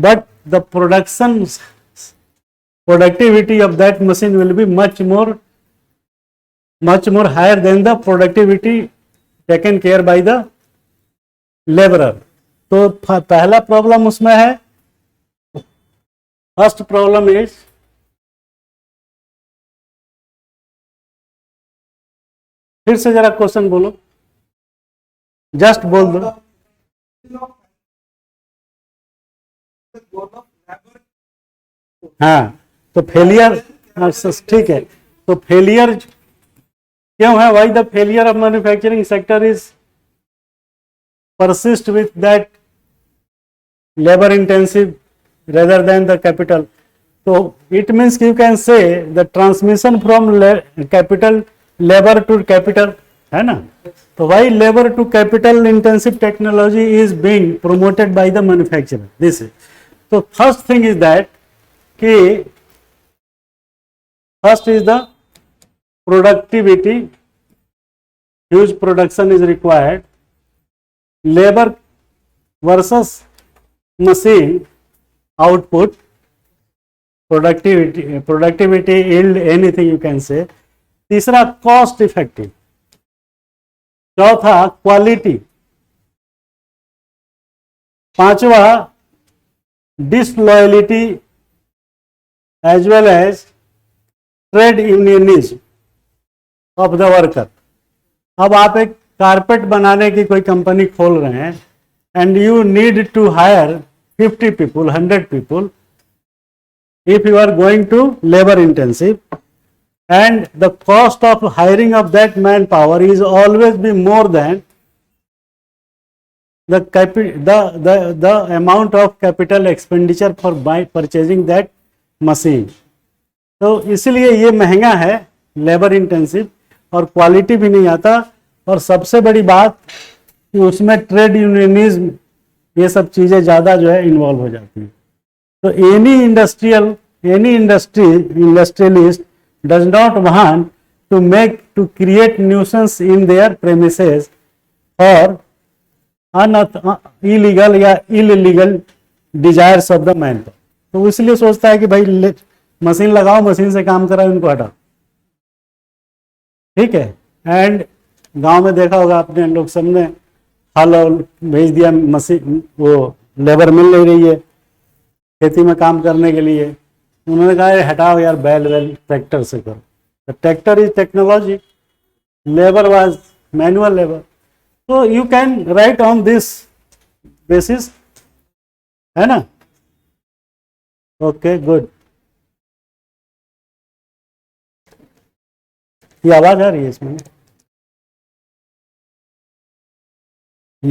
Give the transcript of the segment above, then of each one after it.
but the productivity of that machine will be much more higher than the productivity taken care by the laborer. तो पहला problem उसमें है, first problem is फिर से जरा question बोलो, जस्ट बोल दो। हाँ, तो फेलियर, ठीक है, तो फेलियर क्यों है? Why the failure of manufacturing sector is persist with that labor intensive rather than the capital. So it means you can say the transmission from capital labor to capital, है ना? तो why labor to capital intensive technology is being promoted by the manufacturer? This is, so first thing is that कि first is the productivity, huge production is required, labor versus machine output, productivity, yield, anything you can say. तीसरा cost effective, चौथा quality, पांचवा disloyalty as well as trade unionism of the worker. अब आप एक carpet बनाने की कोई company खोल रहे हैं and you need to hire 50 people, 100 people, if you are going to labour intensive, and the cost of hiring of that man power is always be more than the amount of capital expenditure for by purchasing that machine. तो इसलिए ये महंगा है, labour intensive, और quality भी नहीं आता, और सबसे बड़ी बात कि उसमें ट्रेड यूनियनिज्म ये सब चीज़ें ज़्यादा जो है इन्वॉल्व हो जाती हैं. तो any industrialist does not want to create nuisance in their premises for illegal या illegal desires of the man. तो इसलिए सोचता है कि भाई मशीन लगाओ, मशीन से काम कराओ, इनको हटाओ, ठीक है. एंड गांव में देखा होगा आपने, लोग सबने हल भेज दिया, मशीन वो लेबर मिल नहीं रही है खेती में काम करने के लिए, उन्होंने कहा हटाओ यार, बैल ट्रैक्टर से करो. तो tractor is technology, labour was manual labour. तो you can write on this basis, है ना? Okay, good. ये आवाज आ रही है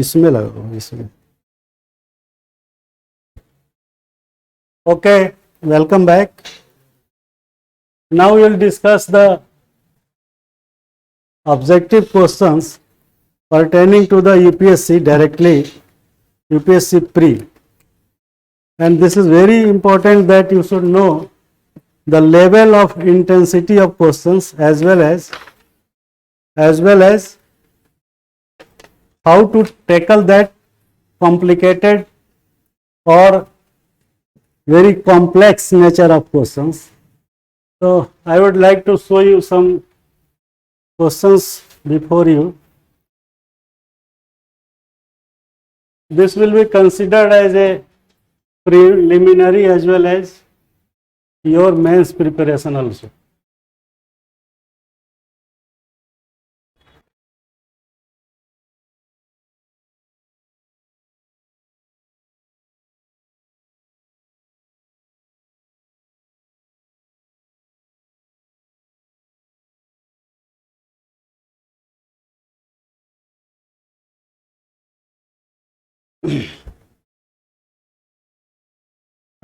इसमें लगाओ, इसमें. Okay, welcome back. Now we will discuss the objective questions pertaining to the UPSC directly, UPSC pre. And this is very important that you should know the level of intensity of questions as well as how to tackle that complicated or very complex nature of questions. So I would like to show you some questions before you. This will be considered as a preliminary as well as your mains preparation also.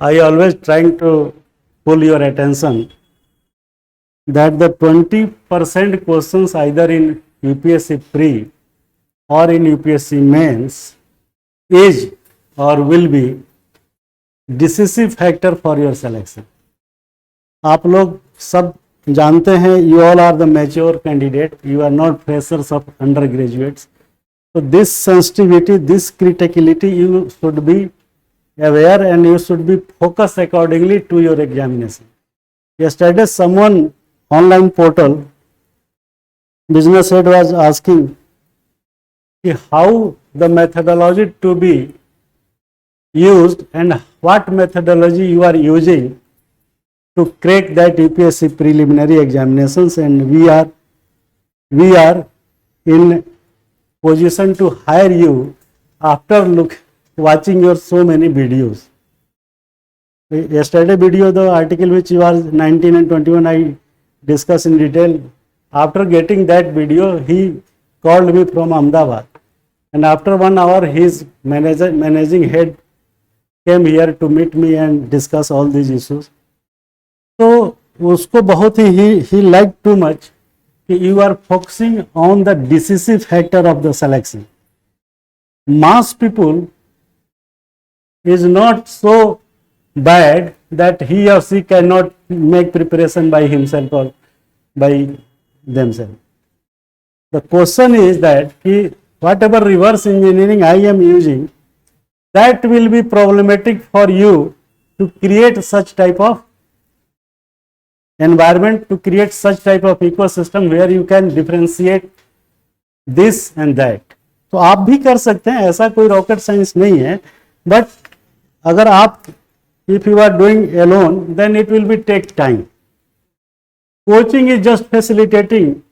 I always trying to pull your attention that the 20% questions either in UPSC pre or in UPSC mains is or will be decisive factor for your selection. आप लोग सब जानते हैं, you all are the mature candidate, you are not freshers of undergraduates. So this sensitivity, this criticality you should be aware and you should be focused accordingly to your examination. Yesterday someone online portal business head was asking how the methodology to be used and what methodology you are using to crack that UPSC preliminary examinations, and we are in position to hire you after watching your so many videos. Yesterday video, the article which was 19 and 21 I discussed in detail. After getting that video, he called me from Ahmedabad, and after 1 hour his managing head came here to meet me and discuss all these issues. So उसको बहुत ही he liked too much कि you are focusing on the decisive factor of the selection. Mass people is not so bad that he or she cannot make preparation by himself or by themselves. The question is that whatever reverse engineering I am using, that will be problematic for you to create such type of environment, to create such type of ecosystem where you can differentiate this and that. तो आप भी कर सकते हैं, ऐसा कोई rocket science नहीं है, बट अगर आप if you are doing alone, then it will be take time. Coaching is just facilitating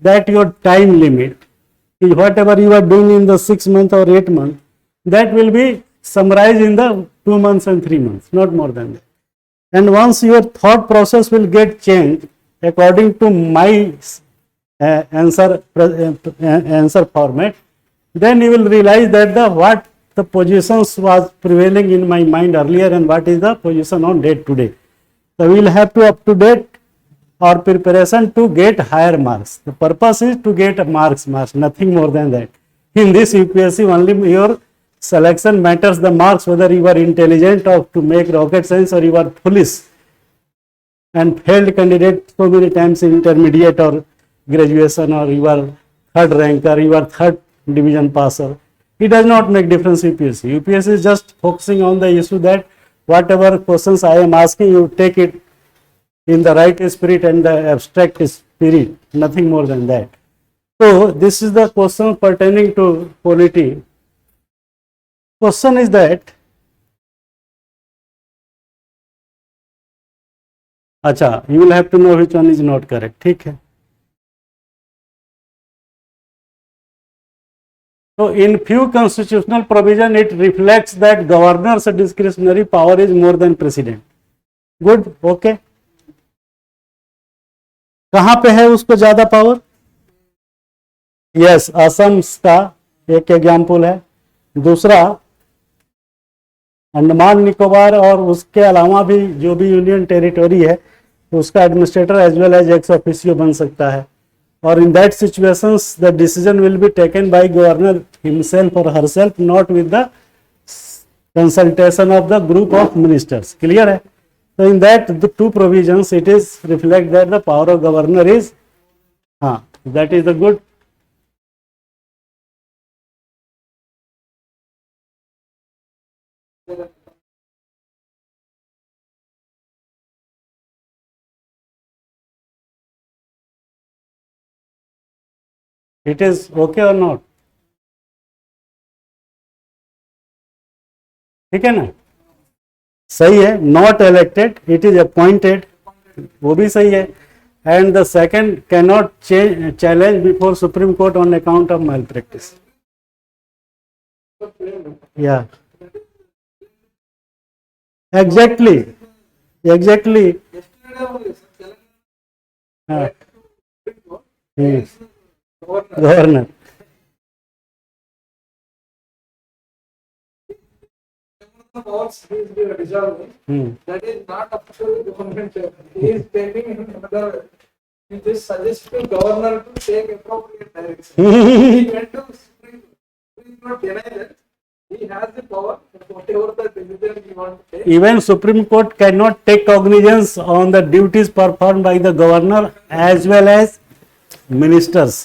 that your time limit, whatever you are doing in the 6 months or 8 months, that will be summarized in the 2 months and 3 months, not more than that. And once your thought process will get changed according to my answer format, then you will realize that what the positions was prevailing in my mind earlier and what is the position on date today. So we will have to up to date our preparation to get higher marks. The purpose is to get marks, nothing more than that. In this UPSC only your selection matters the marks, whether you are intelligent or to make rocket science or you are foolish and failed candidate so many times in intermediate or graduation, or you are third ranker, you are third division passer. It does not make difference UPSC. UPSC is just focusing on the issue that whatever questions I am asking, you take it in the right spirit and the abstract spirit, nothing more than that. So this is the question pertaining to polity. Question is that, अच्छा, you will have to know which one is not correct, ठीक है. So in few constitutional provision it reflects that governor's discretionary power is more than president. Good, okay. कहाँ पे है उसको ज्यादा power? Yes, Assam का एक एग्जाम्पल है. दूसरा अंडमान निकोबार और उसके अलावा भी जो भी यूनियन टेरिटोरी है उसका administrator as well as ex officio बन सकता है. और in that situations the decision will be taken by governor himself or herself, not with the consultation of the group of ministers. Clear है? So in that the two provisions it is reflect that the power of governor is that is the good. It is okay or not? ठीक है ना? सही है. Not elected, it is appointed, वो भी सही है. And the second can not challenge before supreme court on account of malpractice. या exactly governor. Powers he is resolving. That is not up to the government. He is taking another. He just suggests to governor to take appropriate direction. He went to Supreme Court, deny that. He has the power. Whatever the decision he wants to take. Even Supreme Court cannot take cognizance on the duties performed by the governor as well as ministers,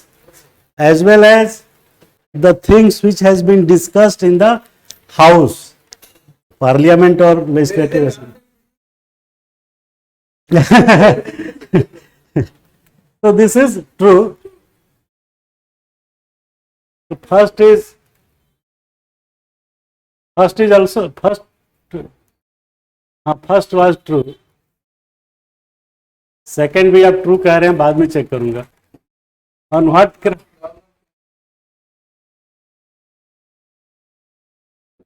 as well as the things which has been discussed in the house. Parliament और legislative so this is true. So first is also first was true. Second भी आप true कह रहे हैं, बाद में check करूंगा. On what?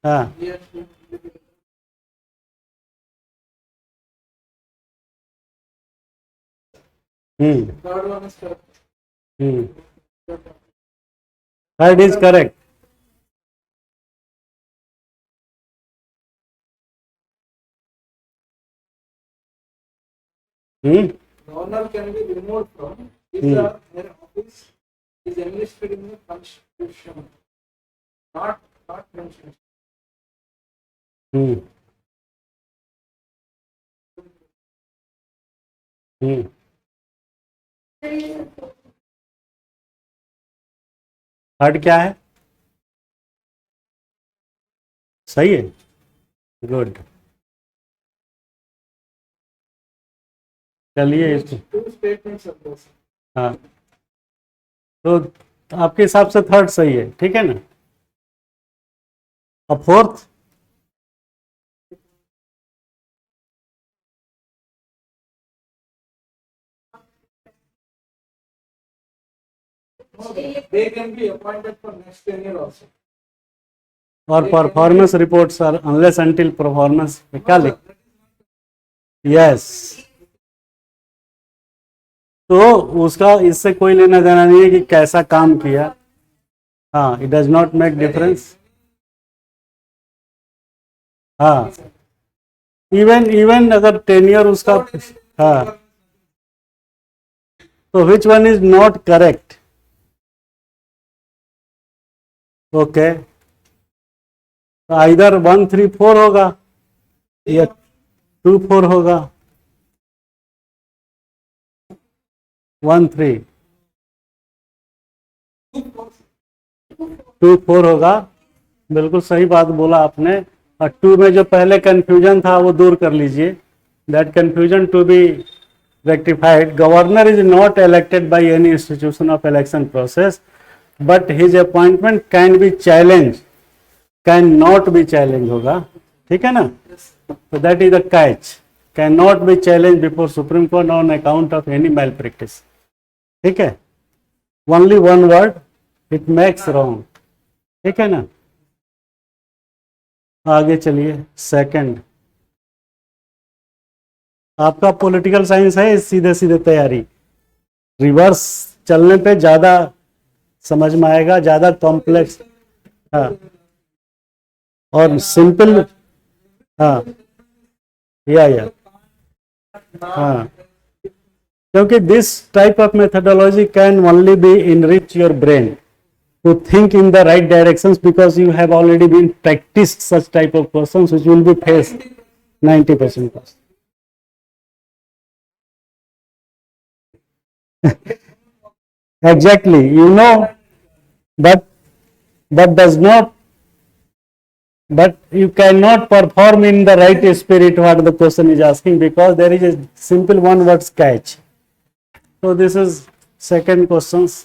हाँ. Third is correct. Governor can be removed from if their office is enlisted in the constitution, not mentioned. Third क्या है? सही है, गुड. चलिए Two statements of this. हाँ, तो आपके हिसाब से थर्ड सही है, ठीक है ना. अब fourth? They can be appointed for next 10 years also. और performance reports are unless until performance क्या लिख? यस. तो उसका इससे कोई लेना देना नहीं है कि कैसा काम किया. हाँ, it does not make difference. हाँ, इवन अगर टेन्योर उसका, हाँ, तो which one is not correct? Okay, either 1 3 4 होगा या 2 4 होगा. 1 3 2 4 होगा. बिल्कुल सही बात बोला आपने. और 2 में जो पहले कंफ्यूजन था वो दूर कर लीजिए. That confusion to be rectified. Governor is not elected by any institution of election process, but his appointment can be challenged, can not be challenged होगा. ठीक है ना? So that is the catch. Cannot be challenged before Supreme Court on account of any malpractice. ठीक है? Only one word, it makes wrong. ठीक है ना? आगे चलिए. सेकंड, आपका पॉलिटिकल साइंस है, सीधे सीधे तैयारी. रिवर्स चलने पे ज्यादा समझ में आएगा, ज्यादा कॉम्प्लेक्स. हाँ, और सिंपल. हाँ, या हाँ, क्योंकि this type of methodology can only be enrich your brain to think in the right directions because you have already been practiced such type of questions which will be faced 90%. Exactly, you know, but you cannot perform in the right spirit what the question is asking because there is a simple one word catch. So this is second questions.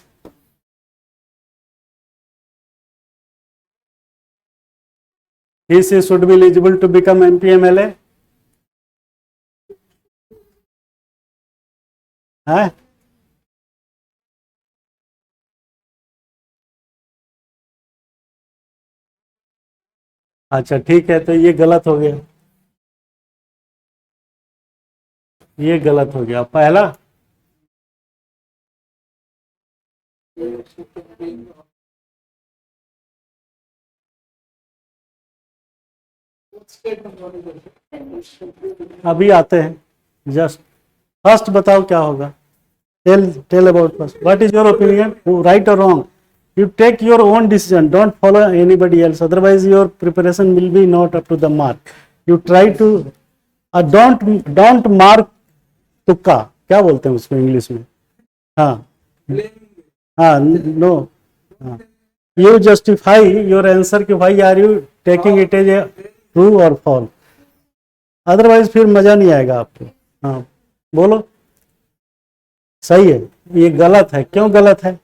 He should be eligible to become MP MLA. हाँ, अच्छा ठीक है, तो ये गलत हो गया. ये गलत हो गया. पहला अभी आते हैं. जस्ट फर्स्ट बताओ क्या होगा. Tell about first. What is your opinion, right और wrong? You take your own decision. Don't follow anybody else. Otherwise, your preparation will be not up to the mark. You try to don't mark तुक्का. क्या बोलते हैं उसको English में? हाँ, हाँ, no. हाँ. You justify your answer कि why are you taking it as a true और फॉल्स, अदरवाइज फिर मजा नहीं आएगा आपको। हाँ बोलो, सही है, ये गलत है, क्यों गलत है?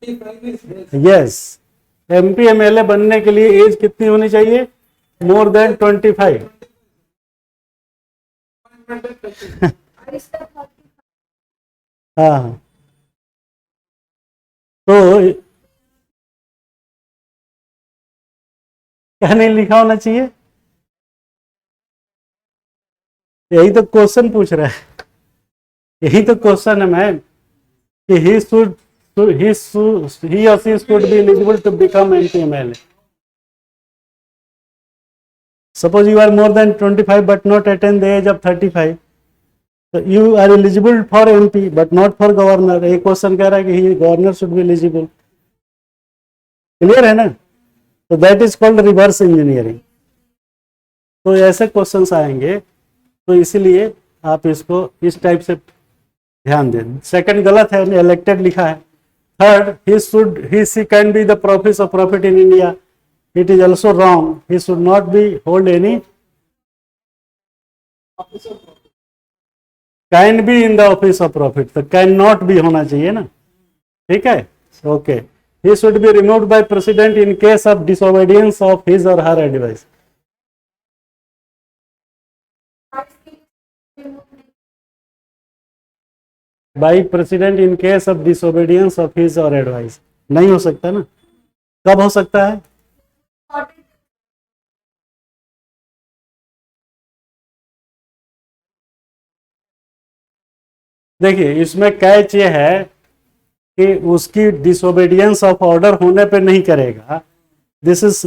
25 is less. Yes, MP MLA बनने के लिए एज कितनी होनी चाहिए? More than 25। हाँ हाँ, तो क्या नहीं लिखा होना चाहिए? यही तो क्वेश्चन पूछ रहा है, यही तो क्वेश्चन है मैम, कि he should he or she should be eligible to become MP/MLA. Suppose you are more than 25 but not attain the age of 35, so you are eligible for MP but not for governor. एक question कह रहा है कि he governor should be eligible. Clear है ना? तो that is called reverse engineering. तो ऐसे क्वेश्चंस आएंगे, तो इसीलिए आप इसको इस टाइप से ध्यान दें। सेकंड गलत है, इलेक्टेड लिखा है। Third, he she can be the office of profit in India. It is also wrong. He should not be hold any, can be in the office of profit, तो can not भी होना चाहिए ना, ठीक है, okay. He should be removed by president in case of disobedience of his or her advice. By president in case of disobedience of his or advice, नहीं हो सकता ना, कब हो सकता है? देखिए इसमें कैच ये है कि उसकी डिसोबीडियंस ऑफ ऑर्डर होने पे नहीं करेगा, दिस इज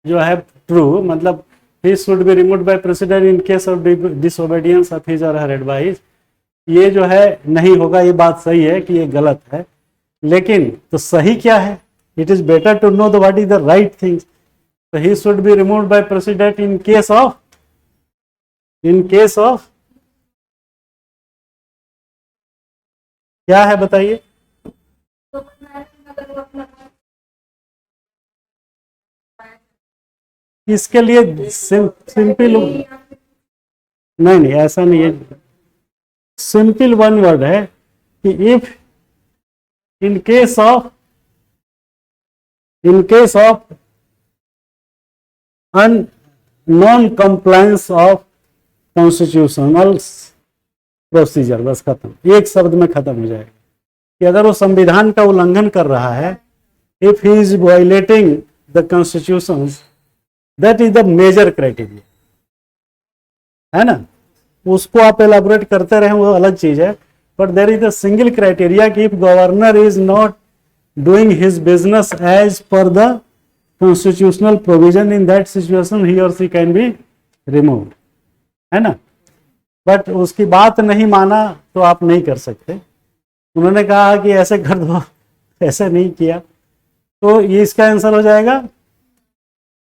जो है ट्रू, मतलब ही should be removed by president in case of disobedience of his और हर एडवाइस, ये जो है नहीं होगा, ये बात सही है कि ये गलत है, लेकिन तो सही क्या है? It is better to know the what is the right things. तो he should be removed by president in case of क्या है बताइए? इसके लिए सिंपल नहीं नहीं, ऐसा नहीं है, सिंपल वन वर्ड है कि if in case of an non compliance of constitutional procedure, बस खत्म, एक शब्द में खत्म हो जाएगा कि अगर वो संविधान का उल्लंघन कर रहा है, if he is violating the constitution, that is the major criteria, है ना, उसको आप एलाबोरेट करते रहे वो अलग चीज है, but there is a single criteria कि if governor is not doing his business as per the constitutional provision, in that situation he or she can be removed, है ना। बट उसकी बात नहीं माना तो आप नहीं कर सकते, उन्होंने कहा कि ऐसे कर दो, ऐसे नहीं किया, तो ये इसका आंसर हो जाएगा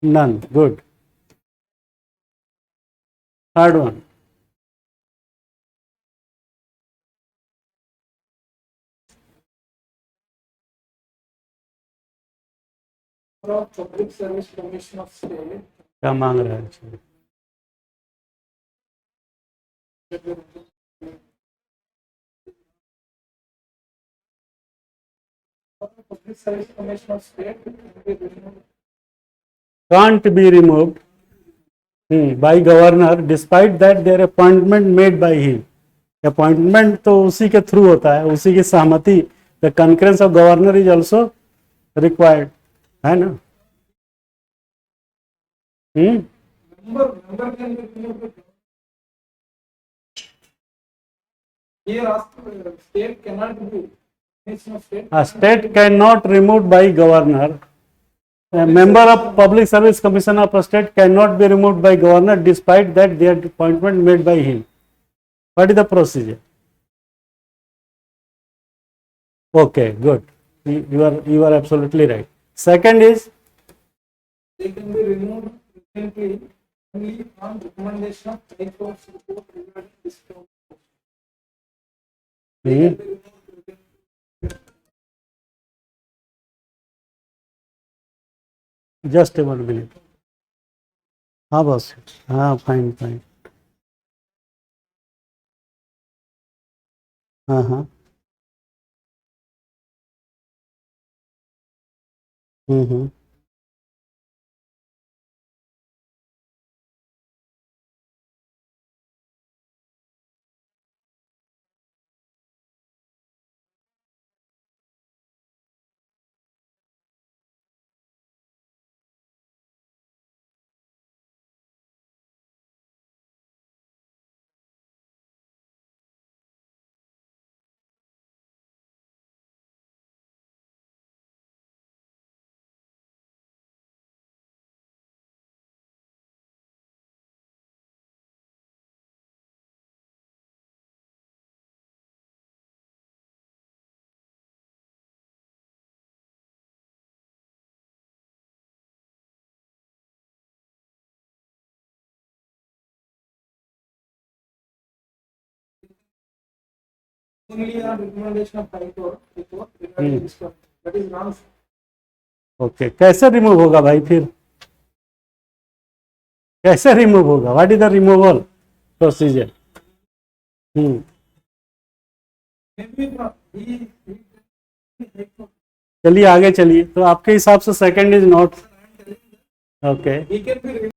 none. Good, third one, From Public Service Commission of State. क्या मांग रहा है? Public Service Commission of State can be removed. Can't be removed by governor despite that their appointment made by him. Appointment तो उसी के through होता है, उसी की सहमति, the concurrence of governor is also required, है ना। Member can be removed. Here also state cannot be. Commission of State. A state cannot removed by governor. A member of Public Service Commission of a state cannot be removed by governor despite that their appointment made by him. What is the procedure? Okay, good. You are absolutely right. Second is They can be removed recently only on recommendation of High Court's report regarding this problem. They can be removed recently. just a 1 minute. हाँ बस, हाँ fine fine, हाँ हाँ, हम्म, Only on recommendation of High Court regarding this one. That is wrong. Okay, कैसे remove होगा भाई फिर, कैसे रिमूव होगा, what is the removal procedure? Hmm, Maybe चलिए आगे चलिए, तो आपके हिसाब से second is not okay. he can be